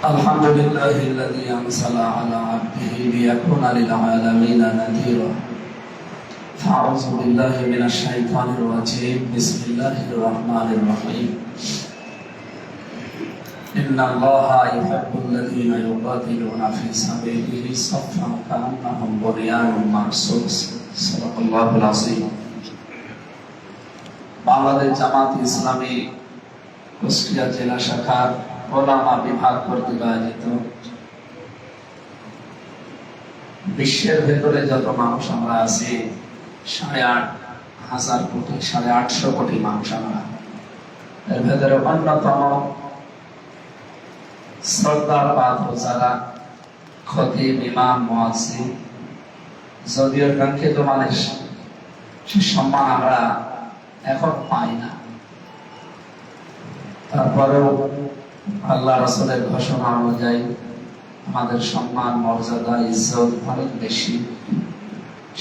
الحمد لله الذي أنزل على عبده ليكون للعالمين نذيرا فأعوذ بالله من الشيطان الرجيم بسم الله الرحمن الرحيم إن الله يحب الذين يقاتلون في سبيله صفا كأنهم بنيان مرصوص صدق الله العظيم বাংলাদেশ জামাত ইসলামী কুষ্টিয়া জেলা শাখার ওলামা বিভাগ কর্তৃক আয়োজিত বিশ্বের ভেতরে যত মানুষ আমরা আছি 8,500 কোটি 850 কোটি মানুষ আমরা এর ভেতরে অন্যতম শ্রদ্ধার পাত্র যারা খতিব ইমাম মুয়াজ্জিন যদিও কাঙ্ক্ষিত মানুষ সে সম্মান আমরা এখন পাই না, তারপরেও আল্লাহ রাসূলের ঘোষণা অনুযায়ী আমাদের সম্মান মর্যাদা ইজ্জত অনেক বেশি।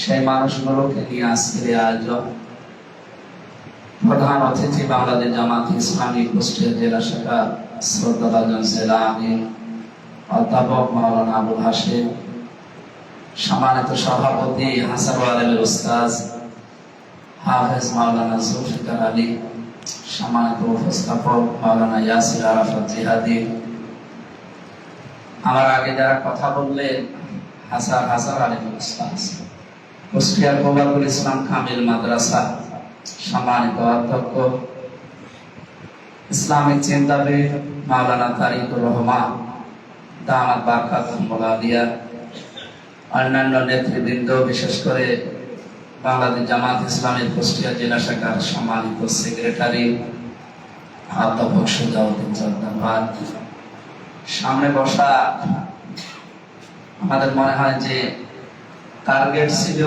সেই মানুষগুলোকে নিয়ে আজকের আয়োজন। প্রধান অতিথি বাংলাদেশ জামাত ইসলামী কুষ্টিয়া জেলা শাখা শ্রদ্ধাভাজন জেলা আমির অধ্যাপক মাওলানা আবুল হাশেম, সম্মানিত সভাপতি হাসানুল উস্তাদ হাফেজ মাওলানা জুলফিকার আলী, সম্মানিত উপস্থাপক মাওলানা ইয়াসির আরাফাত জিহাদি, আমার আগে যারা কথা বললেন হাসান আলী উস্তাদ, কুষ্টিয়ার মোবারকুল ইসলাম কামিল মাদ্রাসা সম্মানিত অধ্যক্ষ, ইসলামিক চিন্তাবিদ মাওলানা তারিকুর রহমান দামাত বারকাতুহুল আলিয়া, অন্যান্য নেতৃবৃন্দ, বিশেষ করে বাংলাদেশ জামাত ইসলামের কুষ্টিয়া জেলা শাখার সম্মানিত সেক্রেটারি অধ্যাপক সুজাউদ্দিন জর্দার, সামনে বসা আমাদের মনে হয় যে টার্গেট ছিল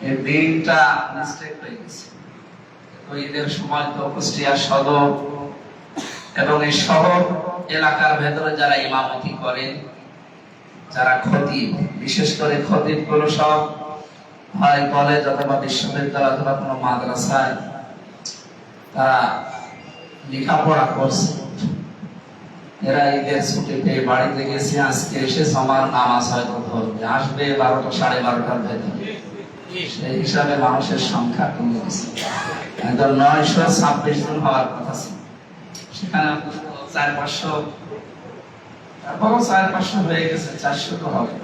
এই দিনটা মিস্টেক হয়ে গেছে। তো ঈদের সময় তো কুষ্টিয়া সদর এবং এই শহর এলাকার ভেতরে যারা ইমামতি করেন, যারা খতিব, বিশেষ করে খতিব গুলো সব হয় কলেজ অথবা বিশ্ববিদ্যালয় অথবা কোনো মাদ্রাসায় তারা লেখাপড়া করছে। এরা ঈদের ছুটি পেয়ে বাড়িতে গেছে, আজকে এসে সমার নামাজ হয়তো ধরবে, আসবে 12টা 12:30টার ভেতরে। সেই হিসাবে মানুষের সংখ্যা কমে গেছে, একদম 926 জন হওয়ার কথা ছিল, সেখানে 400-500, তারপরও 400-500 হয়ে গেছে, 400 তো হবে।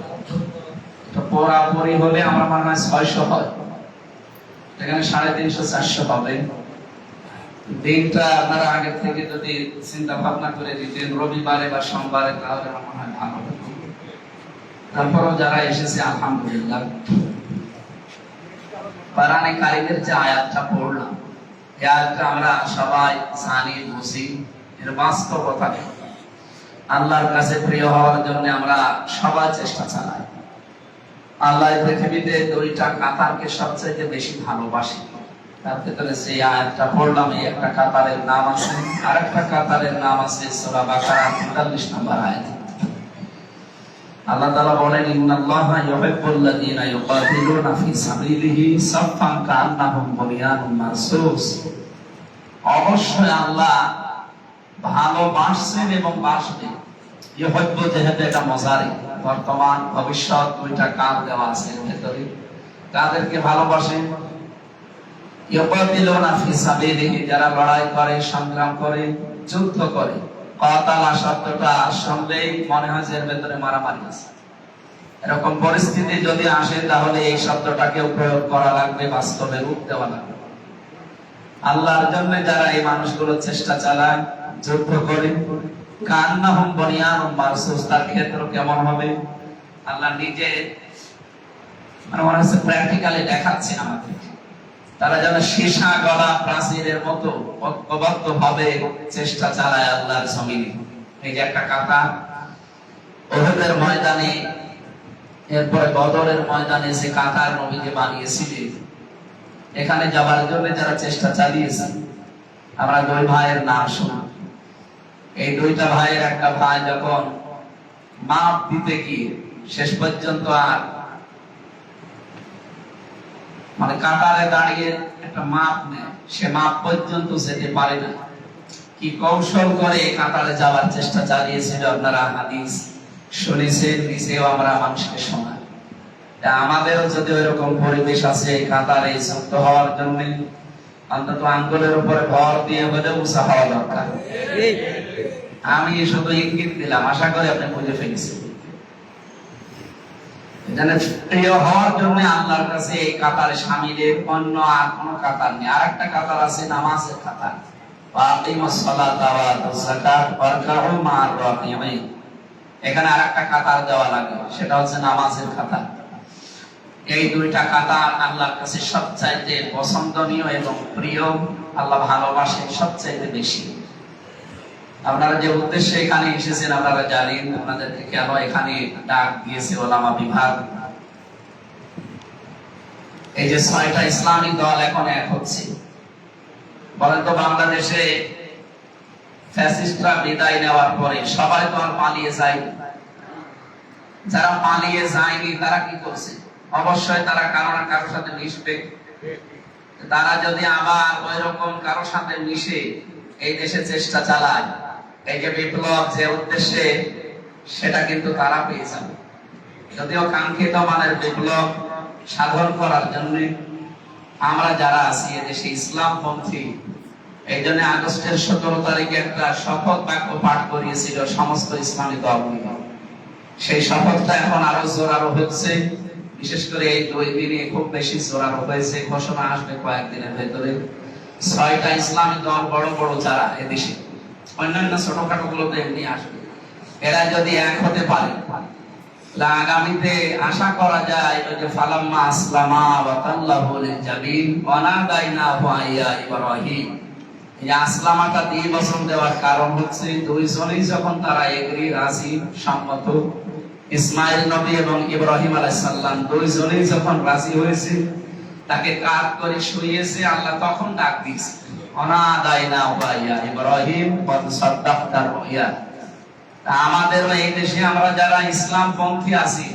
পরাপরি হলে আমার মনে হয় 600 হয়, এখানে 350-400 হবে। দিনটা আপনারা আগে থেকে যদি চিন্তা ভাবনা করে দিতেন রবিবারে বা সোমবারে, তাহলে আমার মনে হয় ভালো হতো। তারপরও যারা এসেছে আলহামদুলিল্লাহ। কোরআনে কারিমের যে আয়াতটা পড়লাম, এই আয়াতটা আমরা সবাই জানি, বুঝি, এর বাস্তবতা আল্লাহর কাছে প্রিয় হওয়ার জন্য আমরা সবাই চেষ্টা চালাই। আল্লাহ পৃথিবীতে 2টা কাতারকে সবচেয়ে বেশি ভালোবাসে, তার ভিতরে সেই আয়াতটা পড়লাম। এই একটা কাতারের নাম আছে, আর একটা কাতারের নাম আছে সূরা বাকারা 43 নম্বর আয়াত। আল্লাহ তাআলা বলেন, ইন্নাল্লাহা ইউহিব্বুল্লাযীনা ইউকাতিলুনা ফি সাবিলিহি সাফফান কাআন্নাহুম বুনিয়ানুম মারসুস। অবশ্যই আল্লাহ ভালোবাসেন এবং বাসবেন। ইউহিব্বু যেহেতু এটা মুজারি, বর্তমান ভবিষ্যৎ 2টা কাল দেওয়া আছে এর ভিতরে। কাদেরকে ভালোবাসেন? ইউকাতিলুনা ফি সাবিলিহি, যারা লড়াই করে, সংগ্রাম করে, যুদ্ধ করে। কাতালা শব্দটা শুনলেই মনে হয় যে এর ভিতরে মারামারি আছে। এরকম পরিস্থিতি যদি আসে তাহলে এই শব্দটাকেও প্রয়োগ করা লাগবে, বাস্তবে রূপ দেওয়া লাগবে। আল্লাহর জন্য যারা এই মানুষগুলো চেষ্টা চালায়, যুদ্ধ করে, কান্নাহুম বুনিয়ানুম মারসুস, তার ক্ষেত্র কেমন হবে? আল্লাহ নিজে মনে হচ্ছে প্র্যাকটিক্যালি দেখাচ্ছে আমাদের। তারা যেন সীসা গলা প্রাচীরের মতো ঐক্যবদ্ধ ভাবে চেষ্টা চালায় আল্লাহর জমিনে। এই যে একটা কাতার উহুদের ময়দানে, এরপরে বদরের ময়দানে যে কাতার নবীকে বানিয়েছিলেন, এখানে যাবার জন্য যারা চেষ্টা চালিয়েছে, আমরা 2 ভাইয়ের নাম শুনি। এই 2টা ভাইয়ের একটা ভাই যখন মাপ দিতে গিয়ে শেষ পর্যন্ত আর কাতারে দাঁড়িয়ে একটা মাপ নেয়, সে মাপ পর্যন্ত যেতে পারে না, কি কৌশল করে কাতারে যাওয়ার চেষ্টা চালিয়েছিল আপনারা হাদিস শুনেছেন, নিজেও আমরা মানুষকে শোনা। আমাদেরও যদি ওইরকম পরিবেশ আছে কাতারে যুক্ত হওয়ার জন্য, অন্তত আঙ্গুলের উপরে ভর দিয়ে হলেও উৎসাহ হওয়া দরকার। আমি শুধু ইঙ্গিত দিলাম, আশা করি আপনি বুঝে ফেলেছেন। প্রিয় হওয়ার জন্য আল্লাহর কাছে এই কাতারে শামিলের অন্য আর কোন কাতার নেই। আর একটা কাতার আছে নামাজের কাতার, এখানে আর একটা কাতার দেওয়া লাগে, সেটা হচ্ছে নামাজের কাতার। এই দুইটা কাতার আল্লাহর কাছে সবচাইতে পছন্দনীয় এবং প্রিয়, আল্লাহ ভালোবাসেন সবচাইতে বেশি। আপনারা যে উদ্দেশ্যে এখানে এসেছেন আপনারা জানেন, আপনাদেরকে কেন এখানে ডাক দিয়েছে ওলামা বিভাগ। এই যে ৬টা ইসলামিক দল এখন এক হচ্ছে, বলেন তো বাংলাদেশে ফ্যাসিস্টরা বিদায় নেওয়ার পরে সবাই তো আর পালিয়ে যায়নি। যারা পালিয়ে যায়নি তারা কি করছে? অবশ্যই তারা কারো না কারোর সাথে মিশবে। তারা যদি আবার ওই রকম কারোর সাথে মিশে এই দেশে চেষ্টা চালায়, এই যে বিপ্লব যে উদ্দেশ্যে, সেটা কিন্তু তারা পেয়ে যাবে। যদিও কাঙ্ক্ষিত মানের বিপ্লব সাধন করার জন্য আমরা যারা আছি এদেশে ইসলামপন্থী, এই জন্য আগস্টের ১৭ তারিখে একটা শপথ বাক্য পাঠ করিয়েছিল সমস্ত ইসলামী দলগুলো। সেই শপথটা এখন আরো জোরালো হচ্ছে, বিশেষ করে এই ২ দিনে খুব বেশি জোরালো হয়েছে। ঘোষণা আসবে কয়েকদিনের ভেতরে। ৬টা ইসলামী দল বড় বড় যারা এদেশে, অন্যান্য ছোটখাটো গুলোতে এমনি আসবে, এরা যদি এক হতে পারে, আগামীতে আশা করা যায় যে ফালাম্মা আসলামা ওয়া তাল্লাহু লিল জাবিন ওয়া নাদাইনাহু ইয়া ইব্রাহিম। এই আসলামাটা দিয়ে বচন দেওয়ার কারণ হচ্ছে দুইজনেই যখন তারা এগ্রি, রাজি, সম্মত, ইসমাইল নবী এবং ইব্রাহিম আলাইহিস সালাম দুইজনেই যখন রাজি হয়েছে, তাকে কাঁধ করে শুইয়েছে, আল্লাহ তখন ডাক দিয়েছে অনাদাইনাহু ইয়া ইব্রাহিম কদ সাদ্দাকতা রুইয়া। আমাদের এই দেশে আমরা যারা ইসলামপন্থী আছি,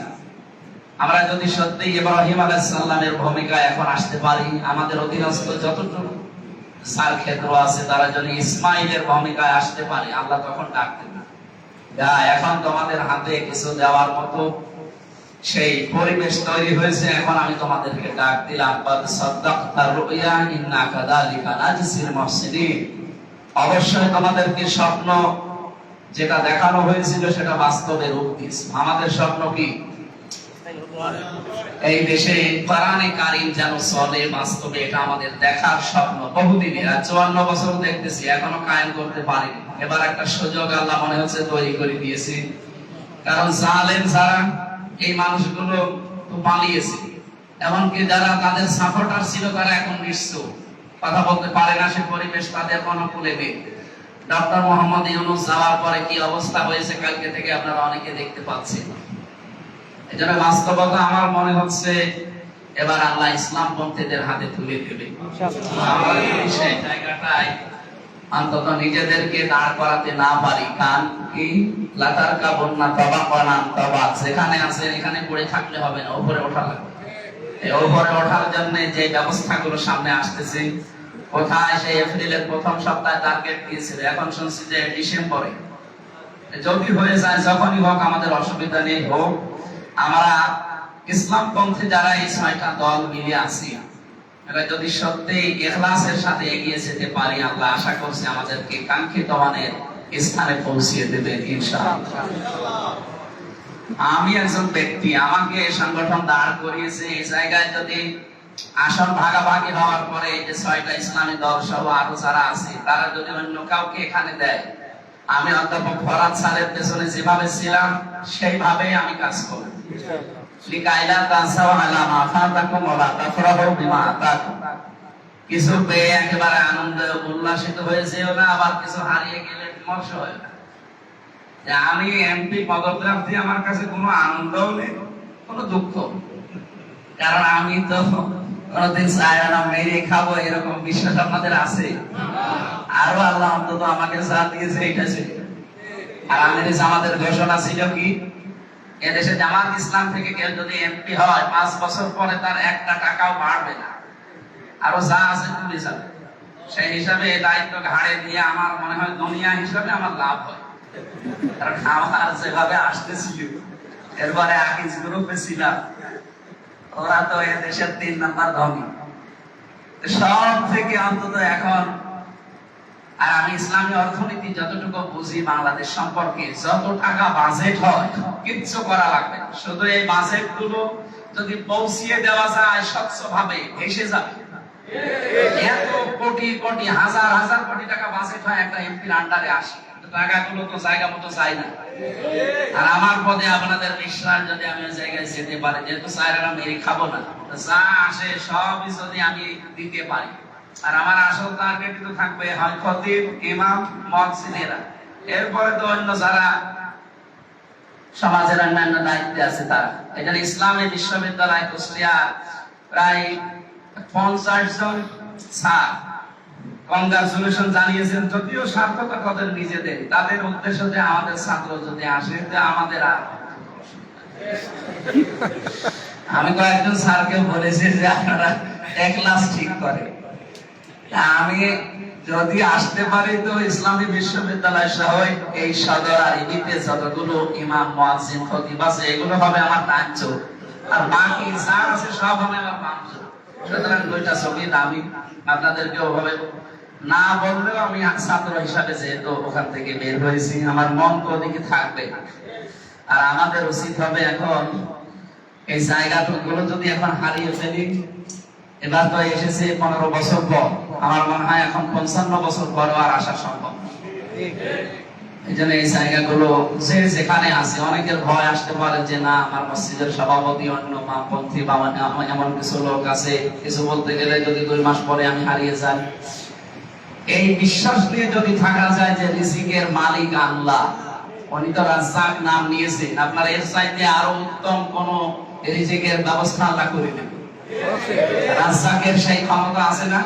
আমরা যদি সত্যি ইব্রাহিম আলাইহিস সালামের ভূমিকা এখন আসতে পারি, আমাদের অধীনস্থ যতটুকু সার ক্ষেত্র আছে তারা যদি ইসমাইলের ভূমিকায় আসতে পারে, আল্লাহ তখন ডাক দেবেন, যা এখন তোমাদের হাতে কিছু দেওয়ার মতো সেই পরিবেশ তৈরি হয়েছে, এখন আমি তোমাদেরকে ডাক দিলাম। কদ সাদ্দাকতা রুইয়া ইন্না কাযালিকা নাজজিল মুহসিনিন। অবশ্যই তোমাদেরকে স্বপ্ন যেটা দেখানো হয়েছিল সেটা বাস্তবে রূপ দিয়েছে। আমাদের স্বপ্ন কি? এই দেশে কোরআনে কারীম যেন চলে বাস্তবে, এটা আমাদের দেখার স্বপ্ন বহুদিনের। ৫৪ বছর দেখতেছি, এখনো কায়েম করতে পারিনি। এবার একটা সুযোগ আল্লাহ মনে হচ্ছে তৈরি করে দিয়েছে, কারণ জালেম যারা এই মানুষগুলো তো পালিয়েছে, এমনকি যারা তাদের সাপোর্টার ছিল তারা এখন নিশ্চয় কথা বলতে পারে না, সে পরিবেশ তাদের অনুকূলে নেই। ডক্টর মোহাম্মদ ইউনূস যাওয়ার পরে কি অবস্থা হয়েছে কালকে থেকে আপনারা অনেকে দেখতে পাচ্ছেন। এজন্য বাস্তবতা আমার মনে হচ্ছে এবার আল্লাহ ইসলামপন্থীদের হাতে তুলে দেবে। আমরা যদি সেই জায়গাটায় অন্তত নিজেদেরকে দাঁড় করাতে না পারি, কান কি লাতার কাবন্না তবাকানান তবাক, যেখানে আছেন এখানে পড়ে থাকলে হবে না, উপরে ওঠা লাগবে। এই উপরে ওঠার জন্য যে ব্যবস্থাগুলো সামনে আসতেছে, কোথায় সেই এপ্রিলের প্রথম সপ্তাহে টার্গেট দিয়েছিল, এখন শুনছি যে ডিসেম্বরে। যদি হয়ে যায়, যখনই হোক আমাদের অসুবিধা নেই, হোক। আমরা ইসলামপন্থী যারা এই ৬টা দল মিলে আছি, এরা যদি সত্যি ইখলাসের সাথে এগিয়ে যেতে পারি, আল্লাহ আশা করছি আমাদেরকে কাঙ্ক্ষিত মানের স্থানে পৌঁছিয়ে দেবেন ইনশাআল্লাহ। আমি একজন ব্যক্তি, আমাকে সংগঠন দাঁড় করিয়েছে, এই জায়গায় যদি আসন ভাগাভাগি হওয়ার পরে যে ৬টা ইসলামী দল সহ আরো যারা আছে, তারা যদি অন্য কাউকে এখানে দেয়, আমি অধ্যাপক ফরহাদ স্যারের পেছনে যেভাবে ছিলাম সেইভাবেই আমি কাজ করব। লিকাইলা তাসাও আলা মা ফাতাকুম ওয়া তাফরাহু বিমা আতাকুম। কিছু পেয়ে একেবারে আনন্দ উল্লাসিত হয়েছেও না, আবার কিছু হারিয়ে গেলে বিমর্ষ হয় না। যে আমি এমপি পদপ্রার্থী, আমার কাছে কোনো আনন্দও নেই, কোনো দুঃখ, কারণ আমি তো কোনদিন চায়না মেরে খাবো এরকম বিশ্বাস আপনাদের আছে? আরো আল্লাহ অন্তত আমাকে যা দিয়েছে এটা ছিল। আর আমাদের জামাতের ঘোষণা ছিল কি, এদেশে জামাত ইসলাম থেকে কেউ যদি এমপি হয় ৫ বছর পরে তার একটা টাকাও বাড়বে না, আরো যা আছে তুলে যাবে। সেই হিসাবে এই দায়িত্ব ঘাড়ে দিয়ে আমার মনে হয় দুনিয়া হিসাবে আমার লাভ হয়। কারণ আমার যেভাবে আসতেছিল, এরপরে আকিজ গ্রুপে ছিলাম, ওরা তো এ দেশের 3 নাম্বার ধনী সব থেকে অন্তত এখন। আর আমি ইসলামী অর্থনীতি যতটুকু বুঝি বাংলাদেশ সম্পর্কে, যত টাকা বাজেট হয় কিচ্ছু করা লাগবে না, শুধু এই বাজেট গুলো যদি পৌঁছিয়ে দেওয়া যায় স্বচ্ছভাবে ভেসে যাবে। এত কোটি কোটি হাজার হাজার কোটি টাকা বাজেট হয় একটা এমপির আন্ডারে আসে, টাকাগুলো তো জায়গা মতো চাই না। আর আমার পদে আপনাদের বিশ্বাস যদি আমি ওই জায়গায় যেতে পারি, যেহেতু চাইরা মেরে খাবো না, যা আসে সবই যদি আমি দিতে পারি। আর আমার আসল টার্গেট কিন্তু থাকবে হয় খতিব, ইমাম, মুয়াজ্জিনেরা, এরপরে তো অন্য যারা সমাজের অন্যান্য দায়িত্বে আছে তারা। এখানে ইসলামী বিশ্ববিদ্যালয় কুষ্টিয়া প্রায় 50 জন স্যার কংগ্রাচুলেশন জানিয়েছেন, যদিও সার্থকতা তাদের নিজেদের। তাদের উদ্দেশ্য যে আমাদের ছাত্র যদি আসে, আমাদের আর আমি কয়েকজন স্যারকে বলেছি যে আপনারা এক ক্লাস ঠিক করে, আমি যদি আসতে পারি তো ইসলামী বিশ্ববিদ্যালয় সহ এই সদর আর ইবিতে যতগুলো ইমাম, মুয়াজ্জিন, খতিব আছে এগুলো হবে আমার দায়িত্ব, আর বাকি যা আছে সব হবে আমার বাঞ্ছ। সুতরাং 2টা ছবি দামি, আপনাদেরকে ওভাবে না বললেও আমি ছাত্র হিসাবে যেহেতু ওখান থেকে বের হয়েছি, আমার মন তো ওদিকে থাকবে। আর আমাদের উচিত হবে এখন এই জায়গাগুলো যদি এখন হারিয়ে ফেলি, এবার তো এসেছে 15 বছর পর, আমার মনে হয় এখন 55 বছর পর আর আসা সম্ভব। এই জন্য এই জায়গাগুলো যে যেখানে আছে, অনেকের ভয় আসতে পারে যে না আমার মসজিদের সভাপতি অন্য বামপন্থী বা এমন কিছু লোক আছে, কিছু বলতে গেলে যদি 2 মাস পরে আমি হারিয়ে যাই। এই বিশ্বাস নিয়ে যদি থাকা যায় যে রিজিকের মালিক আল্লাহ, উনি তো রাজ্জাক নাম নিয়েছেন, আপনার এর চাইতে আরো উত্তম কোন রিজিকের ব্যবস্থা আল্লাহ করে দেবেন। রাজ্জাকের সেই ক্ষমতা আছে না?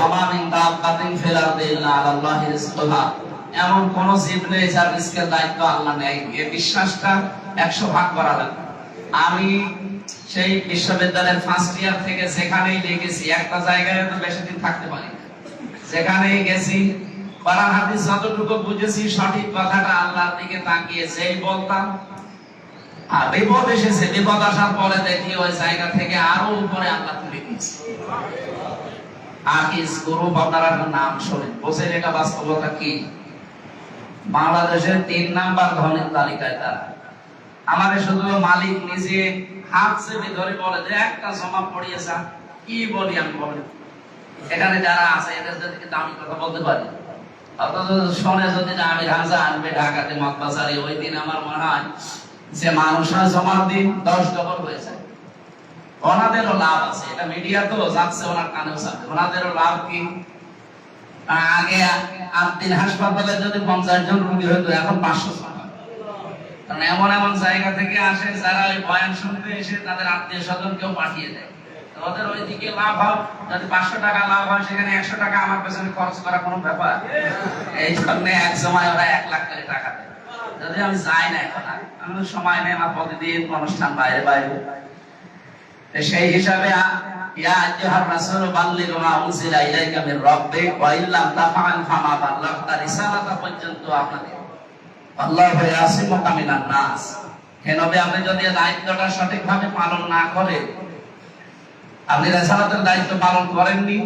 আমামিন দাব্বাতিন ফিল আরদি ইল্লা আলাল্লাহি রিজকুহা, এমন কোন জীব নেই যার রিজকের দায়িত্ব আল্লাহ নেয়। এই বিশ্বাসটা 100 ভাগ করা লাগবে। আমি সেই বিশ্ববিদ্যালয়ের ফার্স্ট ইয়ার থেকে যেখানেই লেগেছি, একটা জায়গায় তো বেশি দিন থাকতে পারি, যেখানেই গেছি কোরআন হাদিস যতটুকু বুঝেছি সঠিক কথাটা আল্লাহর দিকে তাকিয়ে যেই বলতাম, আর বিপদ এসেছে, বিপদ আসার পরে দেখি ওই জায়গা থেকে আরো উপরে আল্লাহ তুলে দিয়েছে। আকিজ গ্রুপ, আপনারা নাম শোনেন, বোঝেন এটা বাস্তবতা কি। বাংলাদেশের 3 নাম্বার ধনের তালিকায় তারা। আমাদের শুধু মালিক নিজে হাত চেপে ধরে বলে যে একটা জমা পড়িয়েছে, কি বলি আমি বলেন। এখানে যারা আছে এদের যদি দামি কথা বলতে পারি, অথচ শোনে যদি আমি রাজা আনবে ঢাকাতে মগবাজারে, ওই দিন আমার মনে হয় যে মানুষরা জমা দিন 10 ডবল হয়ে যায়। ওনাদেরও লাভ আছে, এটা মিডিয়া তো যাচ্ছে ওনার কানেও যাবে। ওনাদেরও লাভ কি, আগে দিন হাসপাতালে যদি 50 জন রোগী হতো, এখন 500 জন। কারণ এমন এমন জায়গা থেকে আসে যারা ওই বয়ান শুনতে এসে তাদের আত্মীয় স্বজন কেউ পাঠিয়ে দেয়, ওদের ওইদিকে লাভ হয়। যদি 500 টাকা লাভ হয়, সেখানে 100 টাকা আমার পেছনে খরচ করা কোনো ব্যাপার? এই জন্য এক সময় ওরা 1 লাখ করে টাকা দেয়। যদি আমি যাই না, এখন আমি সময় নেই, আমার প্রতিদিন অনুষ্ঠান বাইরে বাইরে, সেই হিসাবে ইয়া আইয়ুহার রাসূল বাল্লিগ মা উনজিলা ইলাইকা মির রাব্বিক ওয়া ইল্লাম তাফআল ফামা বাল্লাগতা রিসালাতা পর্যন্ত আপনাদের আল্লাহু ইয়াসিমুকা মিনান নাস। হে নবী, আপনি যদি দায়িত্বটা সঠিকভাবে পালন না করেন, আপনি রিসালাতের দায়িত্ব পালন করেননি।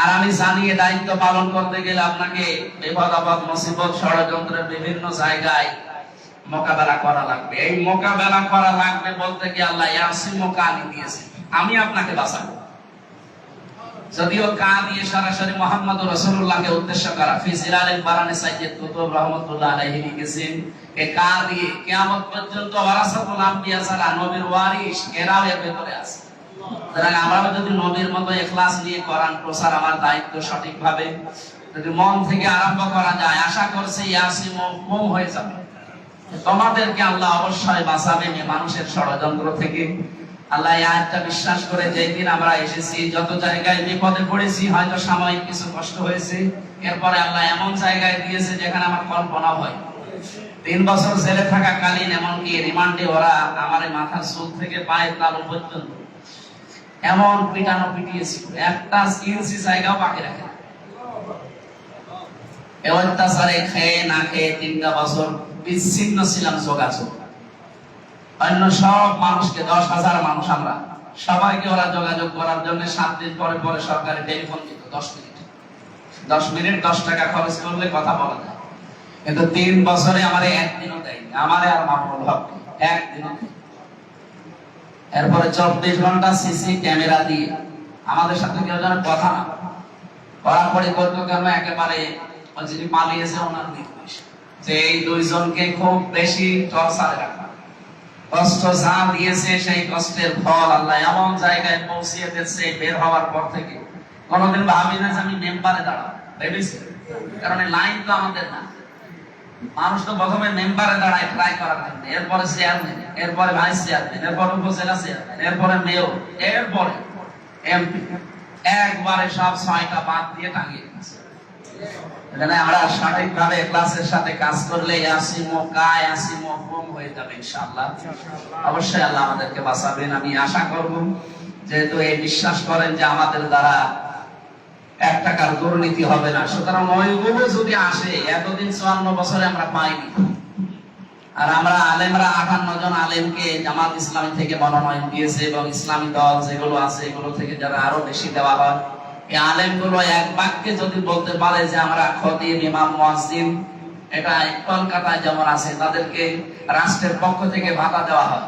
আর আমি জানি এই দায়িত্ব পালন করতে গেলে আপনাকে বিপদ আপদ, মুসিবত, ষড়যন্ত্রের বিভিন্ন জায়গায় মোকাবেলা করা লাগবে। এই মোকাবেলা করা লাগবে বলতে গিয়ে আল্লাহ ইয়াসিমুকা আনি দিয়েছে, আমি আপনাকে বাঁচাবো। যদিও কা দিয়ে সরাসরি মুহাম্মদুর রাসূলুল্লাহকে উদ্দেশ্য করা, ফি জিলালিল বারানি সাইয়্যিদ কুতুব রাহমাতুল্লাহ আলাইহি লিখেছেন, এই কা দিয়ে কিয়ামত পর্যন্ত ওয়ারাসাতুল আম্বিয়া যারা নবীর ওয়ারিস, এরাও এর ভিতরে আছে। সুতরাং আমরা যদি নবীর মতো ইখলাস নিয়ে কোরআন প্রচার, আমার দায়িত্ব সঠিকভাবে যদি মন থেকে আরম্ভ করা যায়, আশা করছি ইয়াসিমুকুম হয়ে যাবে। তোমাদেরকে আল্লাহ অবশ্যই বাঁচাবেন এই মানুষের ষড়যন্ত্র থেকে। আল্লাহ এই আয়াতটা বিশ্বাস করে যেই দিন আমরা এসেছি, যত জায়গায় বিপদে পড়েছি, হয়তো সাময়িক কিছু কষ্ট হয়েছে, এরপরে আল্লাহ এমন জায়গায় দিয়েছে যেখানে আমার কল্পনা হয়। 3 বছর জেলে থাকা কালীন, এমনকি রিমান্ডে ওরা আমার মাথার চুল থেকে পায়ের তালু পর্যন্ত এমন পিটানো পিটিয়েছিল, একটা ইঞ্চি জায়গাও বাকি রাখে। এই অত্যাচারে খেয়ে না খেয়ে 3টা বছর বিচ্ছিন্ন ছিলাম যোগাযোগ। অন্য সব মানুষকে 10,000 মানুষ আমরা সবাইকে ওরা যোগাযোগ করার জন্য 7 দিন পরে পরে সরকারি টেলিফোন দিত 10 মিনিট 10 টাকা খরচ করলে কথা বলা যায়। কিন্তু 3 বছরে আমারে একদিনও দেয়নি, আমারে আর মামুনুল হক একদিনও দেয়নি। এরপরে 24 ঘন্টা সিসি ক্যামেরা দিয়ে আমাদের সাথে কেউ যেন কথা না কড়াকড়ি করতো, কেন একেবারে যিনি পালিয়েছে ওনার নির্দেশ যে এই দুইজনকে খুব বেশি টর্চারে রাখা, কষ্ট যা দিয়েছে সেই কষ্টের ফল আল্লাহ এমন জায়গায় পৌঁছিয়ে দিয়েছে। বের হওয়ার পর থেকে কোনোদিন ভাবি না যে আমি মেম্বারে দাঁড়াবো, ভেবেছি, কারণ এই লাইন তো আমাদের না। মানুষ তো প্রথমে মেম্বারে দাঁড়ায় ট্রাই করার জন্য, এরপরে চেয়ারম্যান, এরপরে ভাইস চেয়ারম্যান, এরপরে উপজেলা চেয়ারম্যান, এরপরে মেয়র, এরপরে এমপি, একবারে সব 6টা বাদ দিয়ে টাঙিয়ে দিয়েছে। এখানে আমরা সঠিকভাবে ক্লাসের সাথে কাজ করলে ইয়াসিমু কায় ইয়াসিমু হুম হয়ে যাবে ইনশাআল্লাহ। অবশ্যই আল্লাহ আমাদেরকে বাঁচাবেন, আমি আশা করব। যেহেতু এই বিশ্বাস করেন যে আমাদের দ্বারা 1 টাকার দুর্নীতি হবে না, সুতরাং ওইগুলো যদি আসে, এতদিন 54 বছরে আমরা পাইনি। আর আমরা আলেমরা 58 জন আলেমকে জামাত ইসলামী থেকে মনোনয়ন দিয়েছে, এবং ইসলামী দল যেগুলো আছে এগুলো থেকে যারা আরো বেশি দেওয়া হয়, এই আলেমগুলো এক বাক্যে যদি বলতে পারে যে আমরা খতিব, ইমাম, মুয়াজ্জিন, এটা কলকাতায় যেমন আছে তাদেরকে রাষ্ট্রের পক্ষ থেকে ভাতা দেওয়া হয়।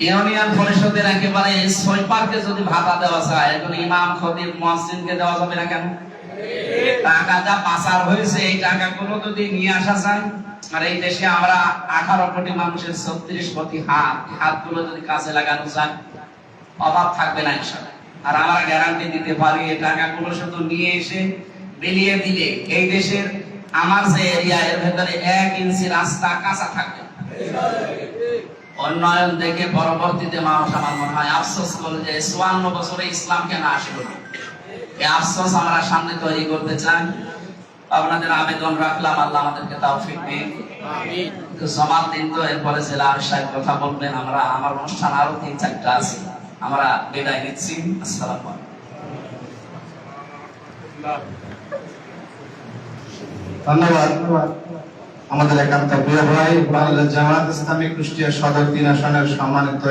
ইউনিয়ন পরিষদের একেবারে সুইপারকে যদি ভাতা দেওয়া যায়, এখন ইমাম, খতিব, মুয়াজ্জিনকে দেওয়া যাবে না কেন? টাকা যা পাচার হয়েছে এই টাকাগুলো যদি নিয়ে আসা যায়, আর এই দেশে আমরা 18 কোটি মানুষের 36 কোটি হাতগুলো যদি কাজে লাগানো যায়, অভাব থাকবে না ইনশাআল্লাহ। আর আমরা গ্যারান্টি দিতে পারি এই টাকাগুলো শুধু নিয়ে এসে বিলিয়ে দিলে এই দেশের আমার যে এরিয়া এর ভেতরে 1 ইঞ্চি রাস্তা কাঁচা থাকবে। উন্নয়ন দেখে পরবর্তীতে মানুষ আমার মনে হয় আফসোস করে যে 54 বছরে ইসলাম কেন আসলো না। এই আফসোস আমরা সামনে তৈরি করতে চাই। আপনাদের আবেদন রাখলাম, আল্লাহ আমাদেরকে তৌফিক দিন। আমিন। তো সমাজ দিন তো এরপরে জেলা সাহেব কথা বলবেন। আমার অনুষ্ঠান আরো 3-4টা আছে, আমরা বিদায় নিচ্ছি। আসসালামু আলাইকুম। ধন্যবাদ আমাদের একান্ত প্রিয় ভাই বাংলাদেশ জামায়াত ইসলামী কুষ্টিয়া সদর 3 আসনের সম্মানিত